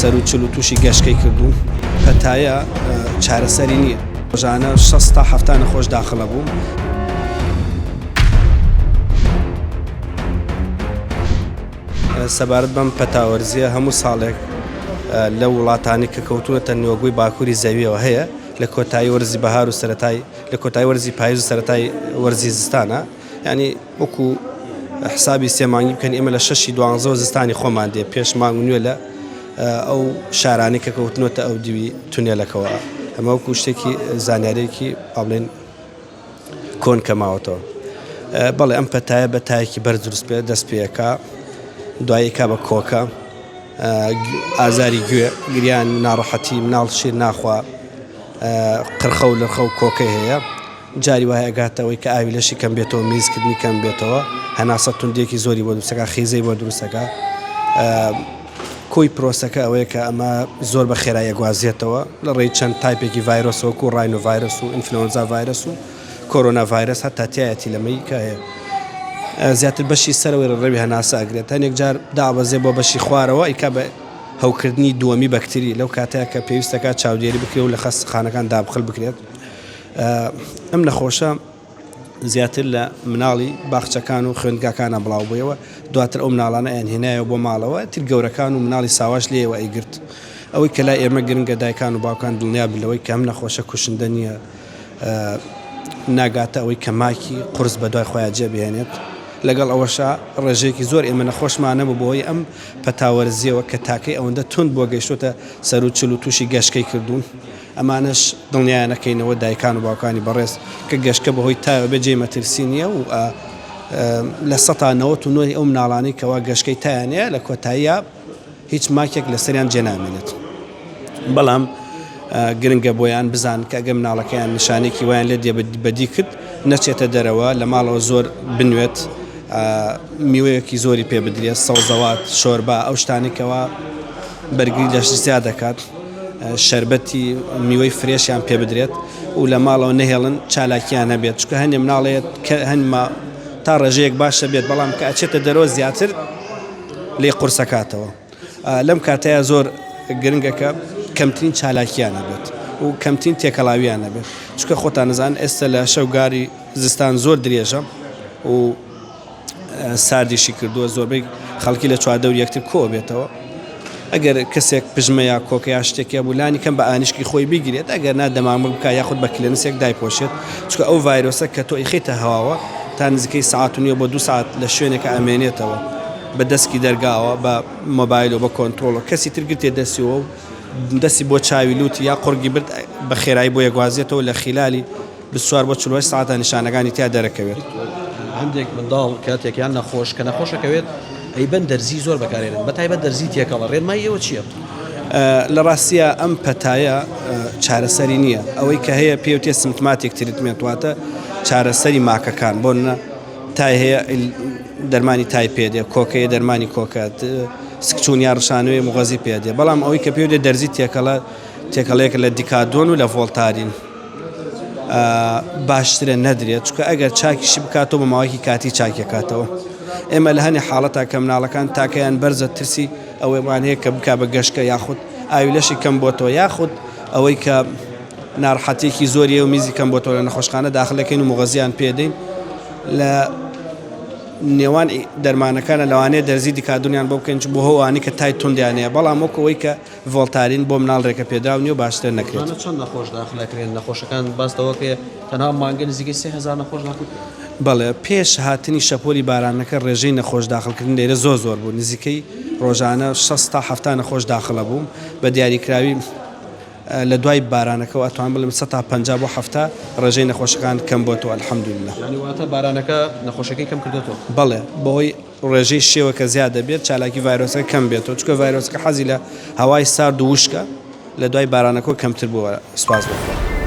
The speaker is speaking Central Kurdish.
سەر و چل و تووشی گەشتکەی کردووم پەتایە چارەسەری نییە ڕۆژانە 6 تا 7 نەخۆش داخڵە بووم سەبارەت بەم پەتاوەرزیە هەموو ساڵێک لە وڵاتانی کە کەوتووەتە نێوەگوی باکووری زەویەوە هەیە لە کۆتایی وەرزی بەهار و سەرەتای لە کۆتایی وەرزی پاییز و سەرەتای وەرزی زستانە یعنی وەکو حسابی سێمانگی بکەن ئێمە لە 6 دوانزە زستانی خۆمان دێ پێش مانگ نوێ لە ئەو شارانی کە کەوتنەوەتە ئەو دیوی تونێلەکەوە ئەمە وەکو شتێکی زانیارێکی ئاڵێن کۆن کەماوەتەوە بەڵێ ئەم پەتایە بە تایەکی بەرز دروست پێ دەست پێەکە دوایی کا بە کۆکە ئازاری گوێ گریان ناڕەحەتی مناڵ شیر ناخوا قرخە و لەرخە و کۆکەی هەیە جاری وایە ئەگاتەوەی کە ئاوی لەشی کەم بێتەوە میزکردنی کەم بێتەوە هەناسە توندێکی زۆری بۆ دروستەکە خیزەی بۆ دروستەکە کۆی پرۆسەکە ئەوەیە کە ئەمە زۆر بە خێرایە گوازێتەوە لە ڕێی چەند تایپێکی ڤایرۆسەوەکو ڕاینۆ ڤایرۆس و ئینفلۆنزا ڤایرۆس و کۆرۆنا ڤایرۆس هەتا تایەتی لەمەی کە هەیە زیاتر بەشی سەرەوەی ڕێوی هەناسە ئەگرێت هەنێک جار دابەزێ بۆ بەشی خوارەوە ئیکا بە هەوکردنی دووەمی بەکتری لەو کاتەیە کە پێویستەکە چاودێری بکرێت و لە خەستەخانەکان دابخل بکرێت ئەم نەخۆشە زیاتر لە مناڵی باخچەکان و خوێندگاکانە بڵاو بوویەوە دواتر ئەو مناڵانە ئەهێنایەوە بۆ ماڵەوە تر گەورەکان و مناڵی ساواش لێەوە ئەیگرت ئەوەی کە لای ئێمە گرنگە دایکان و باوکان دڵنیا بلەوەی کە ئەم نەخۆشە کوشندە نییە ناگاتە ئەوەی کە ماکی قورس بە دوای خۆیان جێبهێنێت لەگەڵ ئەوەشە ڕێژەیەکی زۆر ئێمە نەخۆشمانە بوو بۆی ئەم پەتاوەرزیەوە کە تاکەی ئەوەندە تند بۆ گەیشتوتە سەر و چل و تووشی گەشتکەی کردوون ئەمانش دڵنیایەنەکەینەوە دایکان و باوکانی بەڕێز کە گەشتکە بەهۆی تایە بەجێ مەترسی نییە و لە 1990 ئەو مناڵانی کەوا گەشتکەی تایانەیە لە کۆتاییە هیچ ماکێک لە سەریان جێنامێنێت بەڵام گرنگە بۆیان بزان کە ئەگە مناڵەکەیان نیشانێکی وایان لێ دێ بەدی کرد نەچێتە دەرەوە لە ماڵەوە زۆر بنوێت میوەیەکی زۆری پێ بدرێت سەوزەوات شۆربا ئەو شتانێکەوە بەرگری دەشتیا دەکات شەربەتی میوەی فرێشیان پێ بدرێت و لە ماڵەوە نەهێڵن چالاکیان هەبێت چکە هەندێک مناڵێت هەنما تا ڕێژەیەک باشە بێت بەڵام کە ئەچێتە دەرەوە زیاتر لێ قورسەکاتەوە لەم کاتەیە زۆر گرنگەکە کەمترین چالاکیان هەبێت و کەمترین تێکەڵاویان هەبێت چکە خۆتان نزان ئێستا لە شەوگاری زستان زۆر درێژە و ساردیشی کردووە زۆربەی خەڵکی لە چواردە و یەکتر کۆ بێتەوە ئەگەر کەسێک پژمەیە کۆکەیا شتێکە بولانی کەم بە ئانیشکی خۆی بگیرێت ئەگەر نادەمامە بکە یاخود بە کلێنسێک دایپۆشێت چکە ئەو ڤایرۆسە کە تۆ ئیخیتە هەواوە تا نزیکەی ساعت و نیوە بۆ 2 ساعت لە شوێنێکە ئەمێنێتەوە بە دەستکی دەرگاوە بە مۆبایل و بە کۆنتترۆڵە کەسی ترگرتێ دەستیەوە و دەستی بۆ چاوی لوتی یا قڕگی برد بە خێرایی بۆ یەگوازێتەوە لە خلالی 24 بۆ 48 ساعتە نیشانەکانی تیا دەرەکەوێت هەندێک منداڵ کاتێکیان نەخۆش کە نەخۆشەکەوێت ئەیبەن دەرزی زۆر بەکارێنن بەتایبەت دەرزی تێکەڵە ڕێنمای ئێوە چییە؟ لە ڕاستیە ئەم پەتایە چارەسەری نییە ئەوەی کە هەیە پێوتێ سمتماتێک تریتمێتواتە چارەسەری ماکەکان بۆنە تای هەیە دەرمانی تای پێدێ کۆکەیە دەرمانی کۆکات سکچوونیا ڕشانوێ مغەزی پێدێ بەڵام ئەوەی کە پێوتێ دەرزی تێکەڵەیەکە لە دیکادۆن و لە ڤۆڵتارین باشترە نەدرێت چکە ئەگەر چاکیشی بکاتەوە بە ماوەیەکی کاتی چاکێکاتەوە ئێمە لە هەنێ حاڵەتا کە مناڵەکان تاکەیان بەرزە ترسی ئەوەیمان هەیە کە بک بە گەشتکە یاخود ئاوی لەشی کەم بۆتەوە یاخود ئەوەی کە ناڕحەتێکی زۆریە و میزی کەم بۆتەوە لە نەخۆشخانە داخلەکەین و مغەزیان پێدەین لە نێوان دەرمانەکانە لەوانەیە دەرزی دیکادونیان بۆ بکەین بۆ هەوانی کە تای توندیانەیە بەڵام وەکەوەی کە ڤۆڵتارین بۆ مناڵ ڕێکە پێدراو نیە و باشتر نەکرێت چەند نەخۆش داخلەکرێن نەخۆشەکان باستەوە کە تەنها مانگە نزیکەی 3000 نەخۆش داخل بەڵێ پێش هاتنی شەپۆلی بارانەکە ڕێژەی نەخۆش داخلکردن لێرە زۆر بوو نزیکەی ڕۆژانە 6 تا 7 نەخۆش داخلە بووم بە دیاریکراوی لە دوای بارانەکەەوە ئەتوان بڵێم 150 بۆ 7 ڕێژەی نەخۆشەکان کەم بۆتەوە الحەمدولله واتە بارانەکە نەخۆشەکەی کەم کردێتەوە بەڵێ بەهۆی ڕێژەی شێوەکە زیاد دەبێت چالاکی ڤایرۆسەکە کەم بێتەوە چکە ڤایرۆسەکە حەزی لە هەوای سارد و وشکە لە دوای بارانەکە کەمتر بووە سوپاس بخۆ